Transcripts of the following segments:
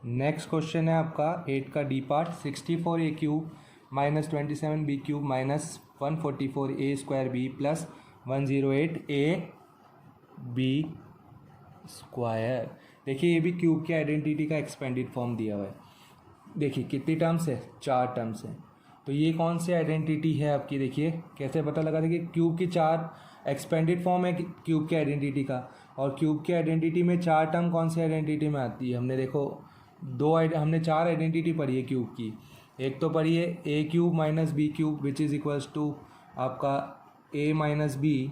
Next question है आपका 8 का D part 64 A cube minus 27 B cube minus 144 A square B plus 108 A B square. देखिए ये भी क्यूब की आइडेंटिटी का एक्सपेंडेड फॉर्म दिया हुआ है। देखिए कितनी टर्म्स है, 4 टर्म्स है। तो ये कौन सी आइडेंटिटी है आपकी, देखिए कैसे पता लगा। देखिए क्यूब की 4 एक्सपेंडेड फॉर्म है क्यूब की आइडेंटिटी का, और क्यूब की आइडेंटिटी में 4 टर्म कौन सी आइडेंटिटी में आती है। हमने देखो हमने 4 आइडेंटिटी पढ़ी है क्यूब की। एक तो पढ़ी है A cube minus B cube which is equals to आपका A minus B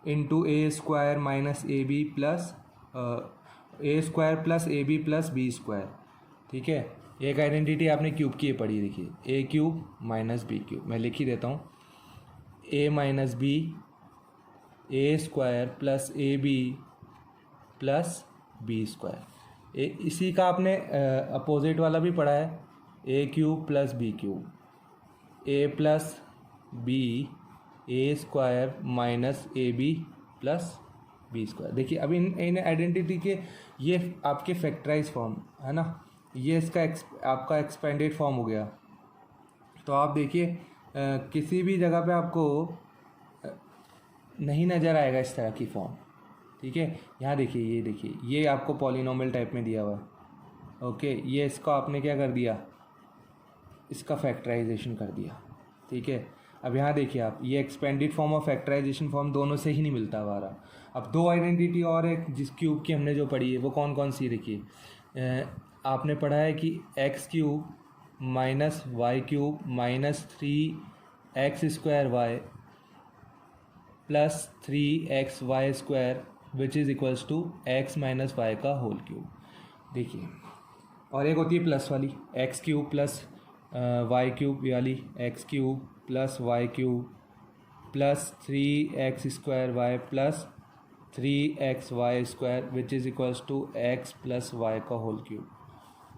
into A square minus A B plus A square plus A B plus B square. ठीक है, एक आइडेंटिटी आपने क्यूब की पढ़ी, देखिए A cube minus B cube, मैं लिख ही देता हूँ। A minus B A square plus A B plus B square. इसी का आपने अपोजिट वाला भी पढ़ा है, A cube plus B cube A plus B A square minus A B plus B square. देखिए अब इन आइडेंटिटी के ये आपके फैक्टराइज फॉर्म है ना, ये इसका आपका एक्सपेंडेड फॉर्म हो गया। तो आप देखिए किसी भी जगह पे आपको नहीं नज़र आएगा इस तरह की फॉर्म। ठीक है, यहाँ देखिए ये आपको पॉलिनोमियल टाइप में दिया हुआ है। ओके, ये इसका आपने क्या कर दिया, इसका फैक्टराइजेशन कर दिया। ठीक है, अब यहाँ देखिए आप, ये एक्सपेंडेड फॉर्म और फैक्टराइजेशन फॉर्म दोनों से ही नहीं मिलता हमारा। अब 2 आइडेंटिटी और एक जिस क्यूब की हमने जो पढ़ी है वो कौन कौन सी, देखिए आपने पढ़ा है कि X cube minus Y cube minus 3x square Y plus 3x Y square which is equals to x minus Y का होल क्यूब। देखिए, और एक होती है प्लस वाली, X cube plus Y cube वाली, X cube plus Y cube plus 3x square Y plus 3x Y square which is equals to x plus Y का whole cube.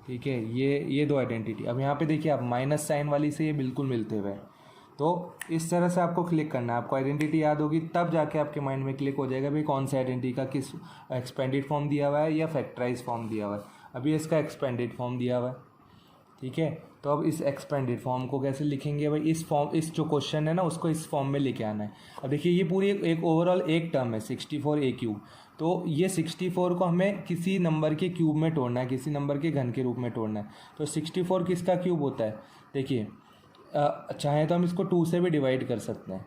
ठीक है, ये 2 आइडेंटिटी। अब यहाँ पे देखिए आप माइनस साइन वाली से ये बिल्कुल मिलते हुए हैं। तो इस तरह से आपको क्लिक करना है, आपको आइडेंटिटी याद होगी तब जाके आपके माइंड में क्लिक हो जाएगा भाई कौन सा आइडेंटिटी का किस एक्सपेंडेड फॉर्म दिया हुआ है या फैक्टराइज फॉर्म दिया हुआ है। अभी इसका एक्सपेंडेड फॉर्म दिया हुआ है। ठीक है, तो अब इस एक्सपेंडेड फॉर्म को कैसे लिखेंगे भाई, इस जो क्वेश्चन है ना उसको इस फॉर्म में लेके आना है। अब देखिए ये पूरी एक ओवरऑल एक टर्म है 64 ए क्यूब। तो ये 64 को हमें किसी नंबर के क्यूब में तोड़ना है, किसी नंबर के घन के रूप में तोड़ना है। तो 64 किसका क्यूब होता है, देखिए चाहे तो हम इसको 2 से भी डिवाइड कर सकते हैं,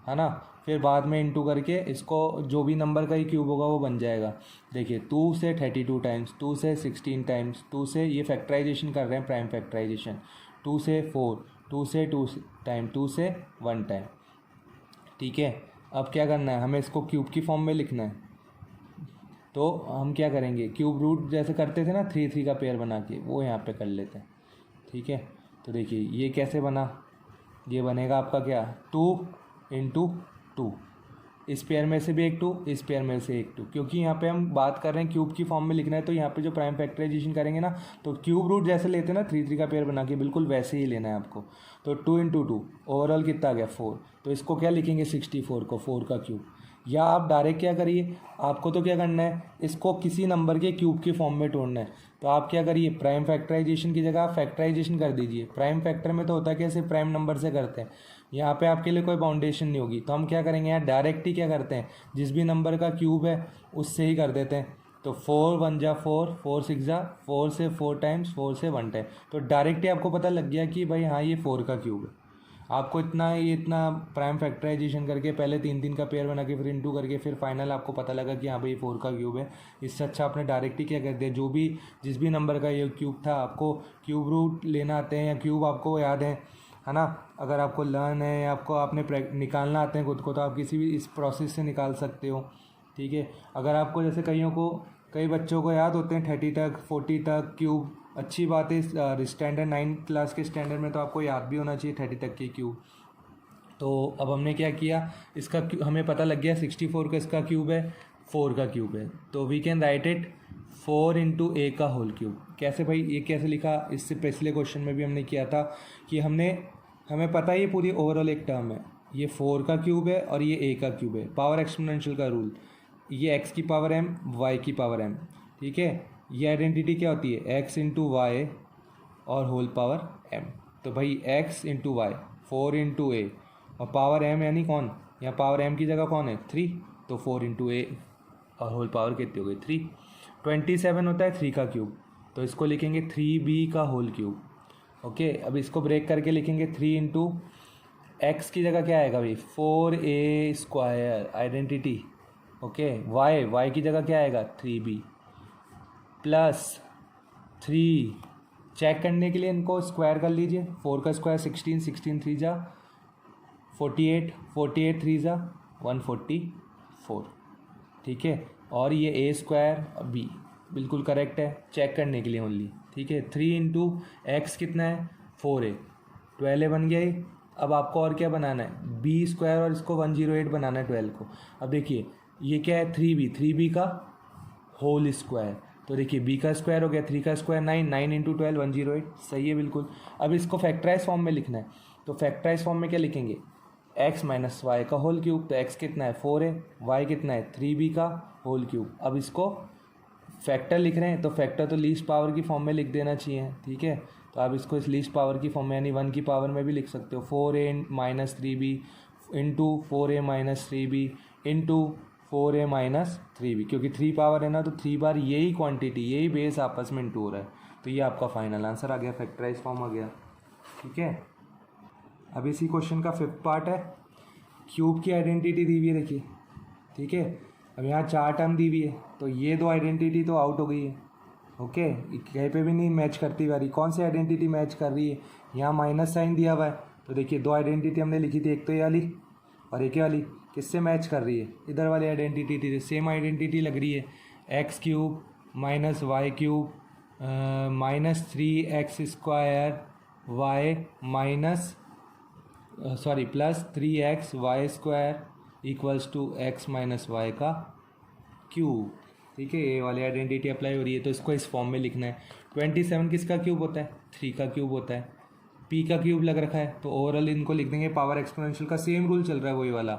है ना, फिर बाद में इंटू करके इसको जो भी नंबर का ही क्यूब होगा वो बन जाएगा। देखिए 2 से 32 टाइम्स, 2 से 16 टाइम्स, 2 से ये फैक्टराइजेशन कर रहे हैं प्राइम फैक्टराइजेशन, 2 से 4, 2 से 2 टाइम, 2 से 1 टाइम। ठीक है, अब क्या करना है, हमें इसको क्यूब की फॉर्म में लिखना है। तो हम क्या करेंगे, क्यूब रूट जैसे करते थे ना 3 का पेयर बना के, वो यहाँ पे कर लेते हैं। ठीक है, तो देखिए ये कैसे बना, ये बनेगा आपका क्या 2 इंटू 2, इस पेयर में से भी एक 2, इस पेयर में से एक 2, क्योंकि यहाँ पे हम बात कर रहे हैं क्यूब की फॉर्म में लिखना है। तो यहाँ पे जो प्राइम फैक्टराइजेशन करेंगे ना, तो क्यूब रूट जैसे लेते हैं ना 3 का पेयर बना के, बिल्कुल वैसे ही लेना है आपको। तो 2 इंटू 2 ओवरऑल कितना आ गया 4। तो इसको क्या लिखेंगे 64 को 4 का क्यूब। या आप डायरेक्ट क्या करिए, आपको तो क्या करना है, इसको किसी नंबर के क्यूब की फॉर्म में तोड़ना है। तो आप क्या करिए, प्राइम फैक्टराइजेशन की जगह आप फैक्टराइजेशन कर दीजिए। प्राइम फैक्टर में तो होता है कि सिर्फ प्राइम नंबर से करते हैं, यहाँ पे आपके लिए कोई बाउंडेशन नहीं होगी। तो हम क्या करेंगे, यहाँ डायरेक्ट ही क्या करते हैं, जिस भी नंबर का क्यूब है उससे ही कर देते हैं। तो 4 1 जा 4, 4 6 जा 4 से 4 टाइम्स, 4 से 1 टाइम। तो डायरेक्ट ही आपको पता लग गया कि भाई हाँ ये 4 का क्यूब है। आपको इतना प्राइम फैक्टराइजेशन करके पहले 3 का पेयर बना के फिर इंटू करके फिर फाइनल आपको पता लगा कि हाँ भाई 4 का क्यूब है। इससे अच्छा आपने डायरेक्ट ही क्या कर दिया, जिस भी नंबर का ये क्यूब था, आपको क्यूब रूट लेना आते हैं या क्यूब आपको याद है ना, अगर आपको लर्न है या आपको आपने निकालना आते हैं खुद को, तो आप किसी भी इस प्रोसेस से निकाल सकते हो। ठीक है, अगर आपको जैसे कई बच्चों को याद होते हैं 30 तक 40 तक क्यूब, अच्छी बात है स्टैंडर्ड 9 क्लास के स्टैंडर्ड में तो आपको याद भी होना चाहिए 30 तक के क्यूब। तो अब हमने क्या किया, इसका हमें पता लग गया 64 का इसका क्यूब है, 4 का क्यूब है। तो we can write it 4 into A का होल क्यूब। कैसे भाई, ये कैसे लिखा, इससे पिछले क्वेश्चन में भी हमने किया था कि हमें पता है ये पूरी ओवरऑल एक टर्म है, ये 4 का क्यूब है और ये ए का क्यूब है। पावर एक्सपोनेंशियल का रूल, ये x की पावर m y की पावर m। ठीक है, ये आइडेंटिटी क्या होती है, एक्स इंटू वाई और होल पावर एम। तो भाई एक्स इंटू वाई 4 इंटू ए और पावर एम यानी कौन, यहाँ पावर एम की जगह कौन है 3, तो 4 इंटू ए और होल पावर कितनी हो गई 3। 27 होता है 3 का क्यूब, तो इसको लिखेंगे 3b का होल क्यूब। ओके, अब इसको ब्रेक करके लिखेंगे 3 इंटू एक्स की जगह क्या आएगा भाई 4a square identity. Okay, Y की जगह क्या आएगा 3b प्लस 3, चेक करने के लिए इनको स्क्वायर कर लीजिए, 4 का स्क्वायर 16, 16 3 जा 48, 48 3 जा 144, ठीक है। और ये a स्क्वायर b बिल्कुल करेक्ट है, चेक करने के लिए ओनली, ठीक है। 3 इंटू एक्स कितना है 4a, 12a बन गया ये। अब आपको और क्या बनाना है b स्क्वायर और इसको 108 बनाना है 12 को। अब देखिए ये क्या है 3b का होल स्क्वायर, तो देखिए b का स्क्वायर हो गया 3 का स्क्वायर 9, 9 इंटू 12 108, सही है बिल्कुल। अब इसको फैक्टराइज फॉर्म में लिखना है, तो फैक्टराइज फॉर्म में क्या लिखेंगे x माइनस वाई का होल क्यूब, तो x कितना है 4a, y कितना है 3b का होल क्यूब। अब इसको फैक्टर लिख रहे हैं, तो फैक्टर तो लीस्ट पावर की फॉर्म में लिख देना चाहिए, ठीक है। तो आप इसको इस लीस्ट पावर की फॉर्म में यानी 1 की पावर में भी लिख सकते हो, 4a minus 3b into 4a minus 3b into 4a minus 3b, क्योंकि 3 पावर है ना, तो 3 बार यही क्वांटिटी यही बेस आपस में इंटू हो रहा है, तो ये आपका फाइनल आंसर आ गया, फैक्टराइज फॉर्म आ गया, ठीक है। अब इसी क्वेश्चन का 5th पार्ट है, क्यूब की आइडेंटिटी दी हुई है देखिए, ठीक है। अब यहाँ 4 टर्म दी हुई है, तो ये 2 आइडेंटिटी तो आउट हो गई है, ओके, कहीं पे भी नहीं मैच करती वाली। कौन सी आइडेंटिटी मैच कर रही है, यहाँ माइनस साइन दिया हुआ है, तो देखिए 2 आइडेंटिटी हमने लिखी थी, एक तो ये वाली और एक ये वाली, किससे मैच कर रही है, इधर वाली आइडेंटिटी थी, सेम आइडेंटिटी लग रही है, X cube minus Y cube minus 3x square Y minus sorry plus 3x Y square equals to X minus Y का क्यूब, ठीक है। ये वाली आइडेंटिटी अप्लाई हो रही है, तो इसको इस फॉर्म में लिखना है। 27 किसका क्यूब होता है 3 का क्यूब होता है, p का क्यूब लग रखा है, तो ओवरऑल इनको लिख देंगे पावर एक्सपोनेंशियल का सेम रूल चल रहा है वही वाला,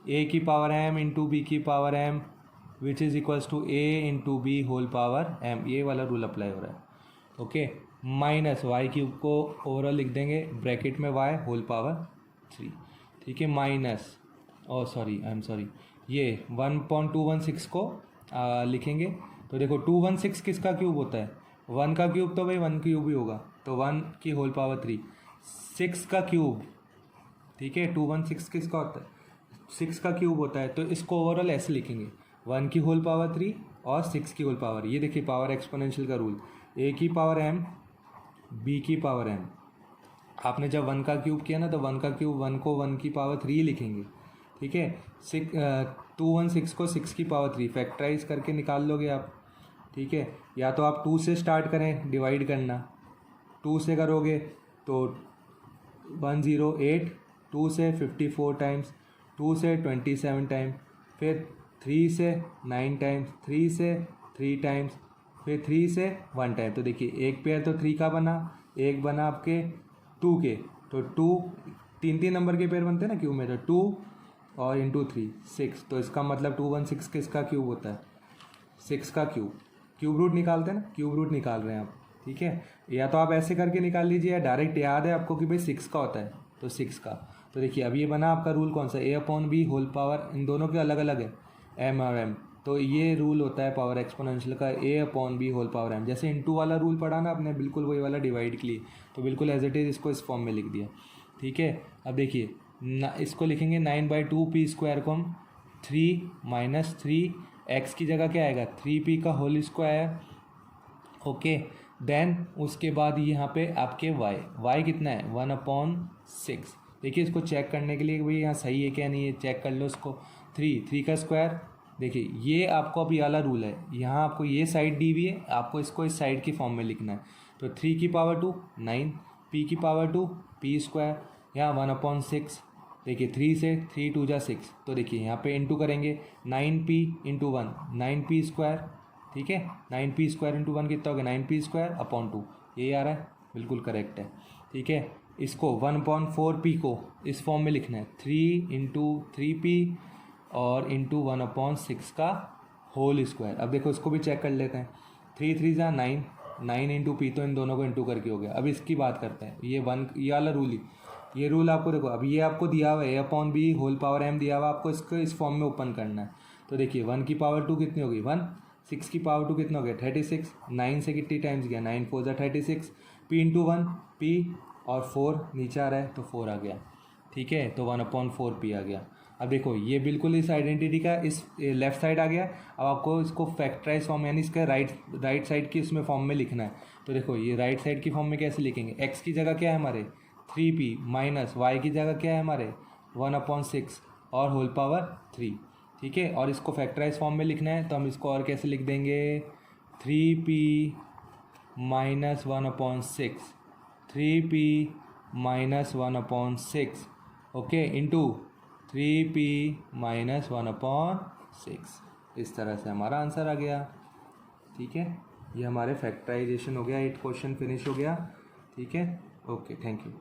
a की पावर m इंटू बी की power m which is equals to a into B whole power m, ये वाला रूल अप्लाई हो रहा है, ओके। माइनस वाई क्यूब को ओवरऑल लिख देंगे ब्रैकेट में y होल पावर 3, ठीक है, माइनस ये 1.216 को लिखेंगे, तो देखो 216 किसका क्यूब होता है 1 का क्यूब, तो भाई 1 क्यूब ही होगा, तो 1 की होल पावर 3, 6 का क्यूब, ठीक है। 216 किसका होता है 6 का क्यूब होता है, तो इसको ओवरऑल ऐसे लिखेंगे 1 की होल पावर 3 और 6 की होल पावर, ये देखिए पावर एक्सपोनेंशियल का रूल, a की पावर m b की पावर m, आपने जब 1 का क्यूब किया ना, तो 1 का क्यूब 1 को 1 की पावर 3 लिखेंगे, ठीक है। 216 को 6 की पावर 3 फैक्टराइज करके निकाल लोगे आप, ठीक है। या तो आप 2 से स्टार्ट करें डिवाइड करना, 2 से करोगे तो 108, 2 से 54 टाइम्स, 2 से 27 टाइम्स, फिर 3 से 9 टाइम्स, 3 से 3 टाइम्स, फिर 3 से 1 टाइम, तो देखिए एक पेयर तो 3 का बना, एक बना आपके 2 के, तो 2 3 नंबर के पेयर बनते हैं ना क्यूब में, तो 2 और इंटू 3 6, तो इसका मतलब 216 किसका क्यूब होता है 6 का क्यूब रूट निकालते हैं ना, क्यूब रूट निकाल रहे हैं आप, ठीक है। या तो आप ऐसे करके निकाल लीजिए, या डायरेक्ट याद है आपको कि भाई 6 का होता है, तो 6 का, तो देखिए अब ये बना आपका रूल कौन सा a/b होल पावर, इन दोनों के अलग अलग है m और m, तो ये रूल होता है पावर एक्सपोनेंशियल का a/b होल पावर m, जैसे इंटू वाला रूल पढ़ा ना आपने बिल्कुल वही वाला डिवाइड के लिए, तो बिल्कुल एज इट इज़ इसको इस फॉर्म में लिख दिया, ठीक है। अब देखिए इसको लिखेंगे 9/2 p स्क्वायर को हम 3 माइनस 3 x की जगह क्या आएगा 3p का होल स्क्वायर, ओके। देन उसके बाद यहाँ पे आपके y कितना है 1/6, देखिए इसको चेक करने के लिए भाई यहाँ सही है क्या नहीं है, चेक कर लो इसको। 3 का स्क्वायर, देखिए ये आपको अभी वाला रूल है, यहाँ आपको ये साइड दी हुई है, आपको इसको इस साइड की फॉर्म में लिखना है, तो 3 की पावर 2 9, p की पावर 2 p स्क्वायर, यहाँ 1/6, देखिए 3 से 3 2 जा 6, तो देखिए यहाँ पे इंटू करेंगे 9p इंटू 1 9p स्क्वायर, ठीक है। 9p स्क्वायर इंटू 1 कितना हो गया 9p स्क्वायर अपॉन 2, यही आ रहा है, बिल्कुल करेक्ट है, ठीक है। इसको 1/4p को इस फॉर्म में लिखना है 3 इंटू 3p और इंटू 1/6 का होल स्क्वायर। अब देखो इसको भी चेक कर लेते हैं, 3 3 जा 9, 9 इंटू पी, तो इन दोनों को इंटू करके हो गया। अब इसकी बात करते हैं, ये वन, ये वाला रूल ही, ये रूल आपको देखो, अब ये आपको दिया हुआ है A/B होल पावर m दिया हुआ है, आपको इसको इस फॉर्म में ओपन करना है। तो देखिए 1 की पावर 2 कितनी होगी 1, 6 की पावर 2 कितना हो गया 36, 9 से कितनी टाइम्स गया 9 4 जा 36, p इंटू 1 p, और 4 नीचे आ रहा है तो 4 आ गया, ठीक है। तो 1/4p आ गया। अब देखो ये बिल्कुल इस आइडेंटिटी का इस लेफ्ट साइड आ गया। अब आपको इसको फैक्टराइज फॉर्म यानी इसका राइट साइड की इसमें फॉर्म में लिखना है। तो देखो ये राइट साइड की फॉर्म में कैसे लिखेंगे, x की जगह क्या है हमारे 3p, माइनस y की जगह क्या है हमारे 1/6 और होल पावर 3, ठीक है। और इसको फैक्टराइज फॉर्म में लिखना है, तो हम इसको और कैसे लिख देंगे 3p minus 1/6, 3p minus 1/6, okay, into 3p minus 1/6। इस तरह से हमारा आंसर आ गया, ठीक है। ये हमारे फैक्टराइजेशन हो गया, 8 क्वेश्चन फिनिश हो गया, ठीक है। Okay, thank you.